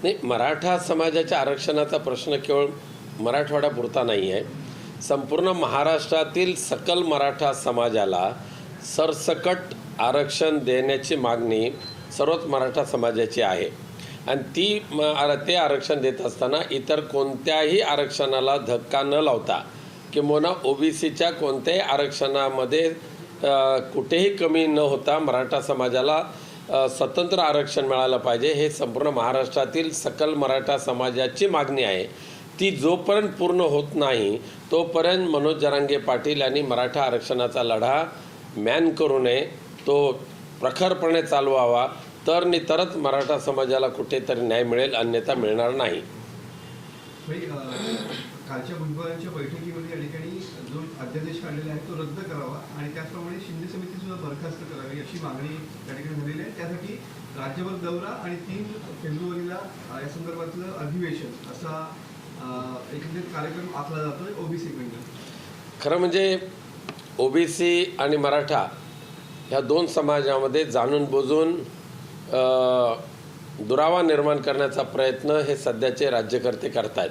नाही, मराठा समाजाच्या आरक्षणाचा प्रश्न केवळ मराठवाड्यापुरता नाही आहे. संपूर्ण महाराष्ट्रातील सकल मराठा समाजाला सरसकट आरक्षण देण्याची मागणी सर्वच मराठा समाजाची आहे. आणि ते आरक्षण देत असताना इतर कोणत्याही आरक्षणाला धक्का न लावता किंवा ओबीसीच्या कोणत्याही आरक्षणामध्ये कुठेही कमी न होता मराठा समाजाला स्वतंत्र आरक्षण मिळालं पाहिजे, हे संपूर्ण महाराष्ट्रातील सकल मराठा समाजाची मागणी आहे. ती जोपर्यंत पूर्ण होत नाही तोपर्यंत मनोज जरांगे पाटील यांनी मराठा आरक्षणाचा लढा मॅन करू नये, तो प्रखरपणे चालवावा. तरच मराठा समाजाला कुठेतरी न्याय मिळेल, अन्यथा मिळणार नाही. कालच्या भुजबळांच्या बैठकीमध्ये या ठिकाणी जो अध्यादेश काढलेला आहे तो रद्द करावा आणि त्याचप्रमाणे शिंदे समिती सुद्धा बरखास्त करावी अशी मागणी या ठिकाणी झालेली आहे. त्यासाठी राज्यभर दौरा आणि 3 फेब्रुवारीला या संदर्भातलं अधिवेशन असा एकंदरीत कार्यक्रम आखला जातोय ओबीसी कडून. खरं म्हणजे ओबीसी आणि मराठा ह्या 2 समाजामध्ये जाणून बुजून दुरावा निर्माण करण्याचा प्रयत्न हे सध्याचे राज्यकर्ते करतात.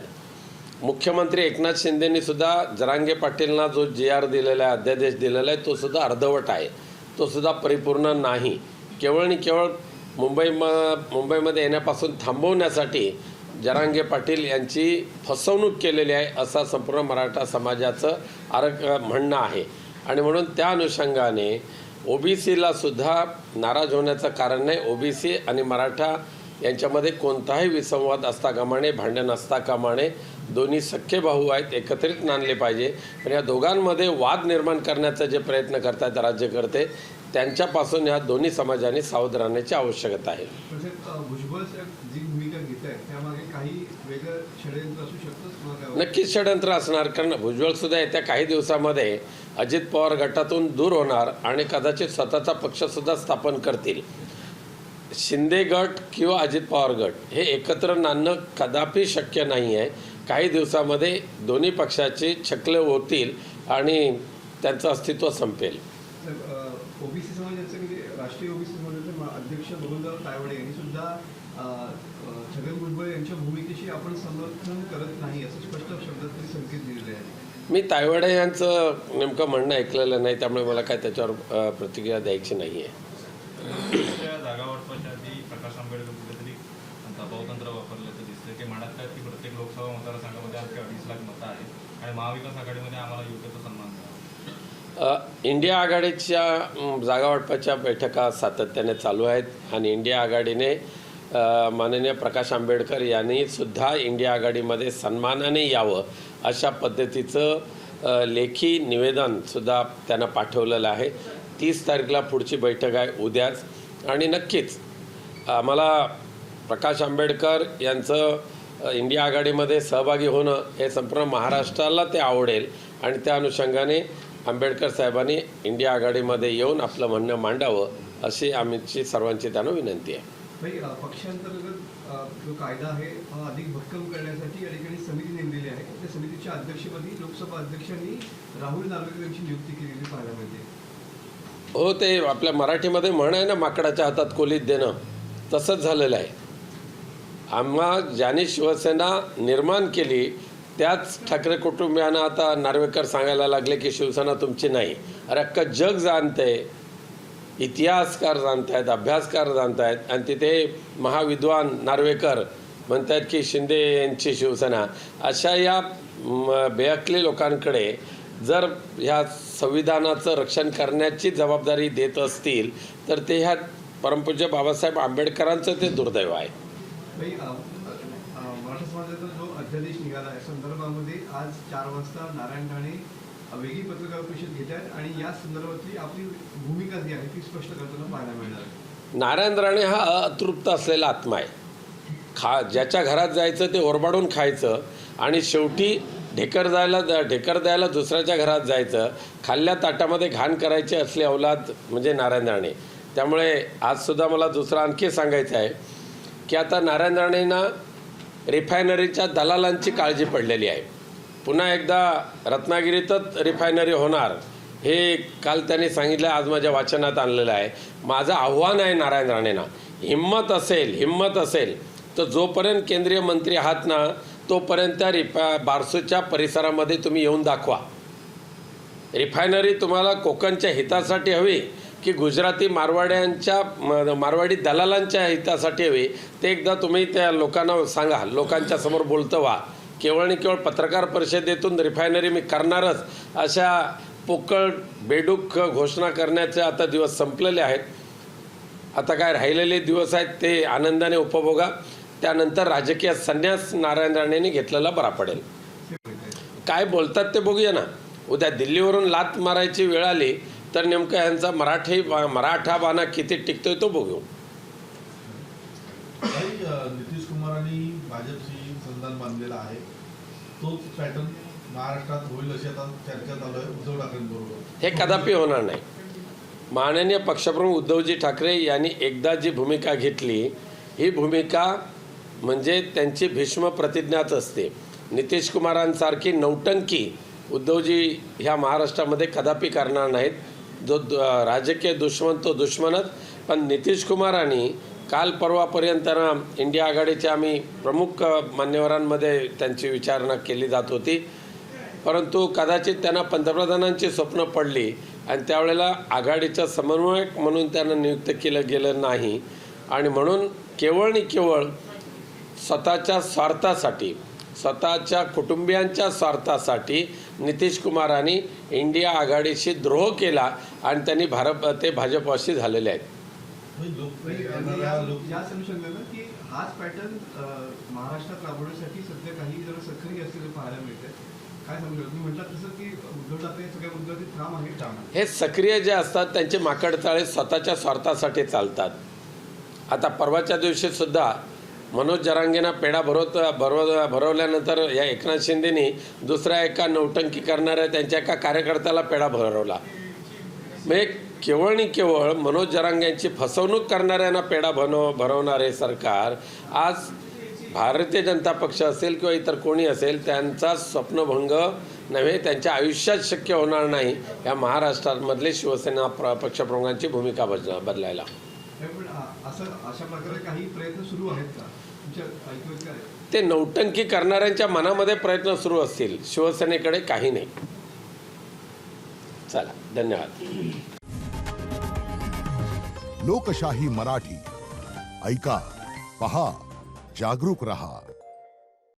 मुख्यमंत्री एकनाथ शिंदेंनी सुद्धा जरांगे पाटीलना जो GR दिलेला आहे, अध्यादेश दिलेला आहे, तो सुद्धा अर्धवट आहे, तो सुद्धा परिपूर्ण नाही. केवळ आणि केवळ मुंबईमध्ये येण्यापासून थांबवण्यासाठी जरांगे पाटील यांची फसवणूक केलेली आहे असं संपूर्ण मराठा समाजाचं म्हणणं आहे. आणि म्हणून त्या अनुषंगाने ओबीसीला सुद्धा नाराज होण्याचं कारण नाही. ओबीसी आणि मराठा यांच्यामध्ये कोणताही विसंवाद असता कामा नये, भांडण असता कामा नये. दोन्ही सख्खे भाऊ आहेत, एकत्रित नांदले पाहिजे. पण या दोघांमध्ये वाद निर्माण करण्याचा जे प्रयत्न करतात राज्यकर्ते, त्यांच्यापासून या दोन्ही समाजांनी सावध राहण्याची आवश्यकता आहे. भुजबळ जी भूमिका घेत आहेत त्यामागे काही वेगळं षडयंत्र असू शकतं? नक्कीच षडयंत्र असणार, कारण भुजबळ सुद्धा येत्या काही दिवसामध्ये अजित पवार गटातून दूर होणार आणि कदाचित स्वतःचा पक्षसुद्धा स्थापन करतील. शिंदे गट किंवा अजित पवार गट हे एकत्र नांदणं कदापि शक्य नाही आहे. काही दिवसामध्ये दोन्ही पक्षाचे छकले होतील आणि त्यांचं अस्तित्व संपेल. ओबीसी समाजाचे म्हणजे राष्ट्रीय ओबीसी समाजाचे अध्यक्ष बबनराव तायवाडे यांनी सुद्धा छगन भुजबळ यांच्या भूमिकेशी आपण समर्थन करत नाही असं स्पष्ट शब्दात तरी संकेत दिलेले आहे. मी तायवाडे यांचं नेमकं म्हणणं ऐकलेलं नाही, त्यामुळे मला काय त्याच्यावर प्रतिक्रिया द्यायची नाही आहे. जागा वाटपाच्या आधी प्रकाश आंबेडकर कुठेतरी दबावतंत्र वापरल्याचं दिसतं. ते म्हणत आहेत की प्रत्येक लोकसभा मतदारसंघामध्ये आमची 2.5 लाख मतं आहेत आणि महाविकास आघाडीमध्ये आम्हाला योग्य तो सन्मान मिळाला. इंडिया आघाडीच्या जागा वाटपाच्या बैठका सातत्याने चालू आहेत आणि इंडिया आघाडीने माननीय प्रकाश आंबेडकर यांनी सुद्धा इंडिया आघाडीमध्ये सन्मानाने यावं अशा पद्धतीचं लेखी निवेदनसुद्धा त्यांना पाठवलेलं आहे. 30 तारखेला पुढची बैठक आहे, उद्याच. आणि नक्कीच आम्हाला प्रकाश आंबेडकर यांचं इंडिया आघाडीमध्ये सहभागी होणं हे संपूर्ण महाराष्ट्राला ते आवडेल आणि त्या अनुषंगाने आंबेडकर साहेबांनी इंडिया आघाडीमध्ये येऊन आपलं म्हणणं मांडावं अशी आमची सर्वांची त्यांना विनंती आहे. पक्षांतर्गत जो कायदा आहे अधिक भक्कम करण्यासाठी या ठिकाणी समिती नेमलेली आहे. त्या समितीच्या अध्यक्षपदी लोकसभा अध्यक्षांनी राहुल नार्वेकर यांची नियुक्ती केलेली पाहायला मिळते. हो, ते आपल्या मराठीमध्ये म्हण आहे ना, माकडाच्या हातात कोलीत देणं, तसंच झालेलं आहे. ज्यांनी शिवसेना निर्माण केली त्याच ठाकरे कुटुंबियांना आता नार्वेकर सांगायला लागले की शिवसेना तुमची नाही. अरे अख्खं जग जाणतंय, इतिहासकार जाणत आहेत, अभ्यासकार जाणत आहेत आणि तिथे महाविद्वान नार्वेकर म्हणत आहेत की शिंदे यांची शिवसेना. अशा या बेअक्कली लोकांकडे जर ह्या संविधानाचं रक्षण करण्याची जबाबदारी देत असतील तर ते ह्या परमपूज्य बाबासाहेब आंबेडकरांचं ते दुर्दैव आहे. मराठा समाजाचा जो अध्यादेश निघाला आहे संदर्भामध्ये आज 4 वाजता नारायण राणे वेगळी पत्रकार परिषद घेत आहेत आणि या संदर्भातली आपली भूमिका जी आहे ती स्पष्ट करताना पाहायला मिळणार आहे. नारायण राणे हा अतृप्त असलेला आत्मा आहे. ज्याच्या घरात जायचं ते ओरबाडून खायचं आणि शेवटी ढेकर द्यायला दुसऱ्याच्या घरात जायचं. खाल्ल्या ताटामध्ये घाण करायची असली औलाद म्हणजे नारायण राणे. त्यामुळे आजसुद्धा मला दुसरं आणखी सांगायचं आहे की आता नारायण राणेंना रिफायनरीच्या दलालांची काळजी पडलेली आहे. पुन्हा एकदा रत्नागिरीतच रिफायनरी होणार हे काल त्यांनी सांगितलं, आज माझ्या वाचनात आणलेलं आहे. माझं आव्हान आहे नारायण राणेंना, हिम्मत असेल तर जोपर्यंत केंद्रीय मंत्री आहात ना तोपर्यंत बारसूच्या परिसरामध्ये तुम्ही येऊन दाखवा. रिफायनरी तुम्हाला कोकणच्या हितासाठी हवी की गुजराती मारवाडी दलालांच्या हितासाठी हवी, ते एकदा तुम्ही त्या लोकांना सांगा. लोकांच्या समोर बोलतं व्हा. केवळ आणि केवळ पत्रकार परिषदेतून रिफायनरी मी करणारच अशा पोकळ बेडूक घोषणा करण्याचे आता दिवस संपलेले आहेत. आता काय राहिलेले दिवस आहेत ते आनंदाने उपभोगा. त्यानंतर राजकीय संन्यास नारायण राणेंनी घेतलेला बरा पडेल. काय बोलतात ते बघूया ना. उद्या दिल्लीवरून लात मारायची वेळ आली तर नेमकं यांचा मराठा बाणा किती टिकतोय तो बघू. नितीश कुमारांनी भाजपशी संधान बांधलेला आहे, तोच पॅटर्न महाराष्ट्रात होईल अशी आता चर्चा चालू आहे उद्धव ठाकरेंबरोबर. हे कदापि होणार नाही. माननीय पक्षप्रमुख उद्धवजी ठाकरे यांनी एकदा जी भूमिका घेतली, ही भूमिका म्हणजे त्यांची भीष्म प्रतिज्ञाच असते. नितीश कुमारांसारखी नौटंकी उद्धवजी ह्या महाराष्ट्रामध्ये कदापि करणार नाहीत. जो राजकीय दुश्मन तो दुश्मनच. पण नितीश कुमारांनी काल परवापर्यंत इंडिया आघाडीच्या आम्ही प्रमुख मान्यवरांमध्ये त्यांची विचारणा केली जात होती, परंतु कदाचित त्यांना पंतप्रधानांची स्वप्न पडली आणि त्यावेळेला आघाडीचा समन्वयक म्हणून त्यांना नियुक्त केलं गेलं नाही. आणि म्हणून केवळ आणि केवळ स्वतःच्या स्वार्थासाठी, स्वतःच्या कुटुंबियांच्या स्वार्थासाठी नितीश कुमारांनी इंडिया आघाडीशी द्रोह केला आणि त्यांनी ते भाजपवासी झालेले आहेत. या अनुषंगानं की हाच पॅटर्न महाराष्ट्रात राबवण्यासाठी सध्या काही जण सक्रिय असलेले पाहायला मिळते. काय सांगू शकतो? तुम्ही म्हटलं तसं की उद्धव ठाकरे सगळ्या मुद्द्यावरती ठाम आहे. हे सक्रिय जे असतात त्यांचे माकडचाळे स्वतःच्या स्वार्थासाठी चालतात. आता परवाच्या दिवशी सुद्धा मनोज जरांगेंना पेढा भरवल्यानंतर या एकनाथ शिंदेनी दुसऱ्या एका नौटंकी करणाऱ्या त्यांच्या एका कार्यकर्त्याला पेढा भरवला. म्हणजे केवळ आणि केवळ मनोज जरांगेंची फसवणूक करणाऱ्यांना पेढा भरवणारे सरकार आज भारतीय जनता पक्ष असेल किंवा इतर कोणी असेल त्यांचा स्वप्नभंग नव्हे, त्यांच्या आयुष्यात शक्य होणार नाही या महाराष्ट्रामधले शिवसेना पक्षप्रमुखांची भूमिका बदलायला. पण अशा प्रकारे काही प्रयत्न सुरू आहेत का तुमच्या ऐकूयात काय? ते नौटंकी करणाऱ्यांच्या मनामध्ये प्रयत्न सुरू असतील, शिवसेनेकडे काही नाही. चला, धन्यवाद. लोकशाही मराठी ऐका, पहा, जागरूक रहा.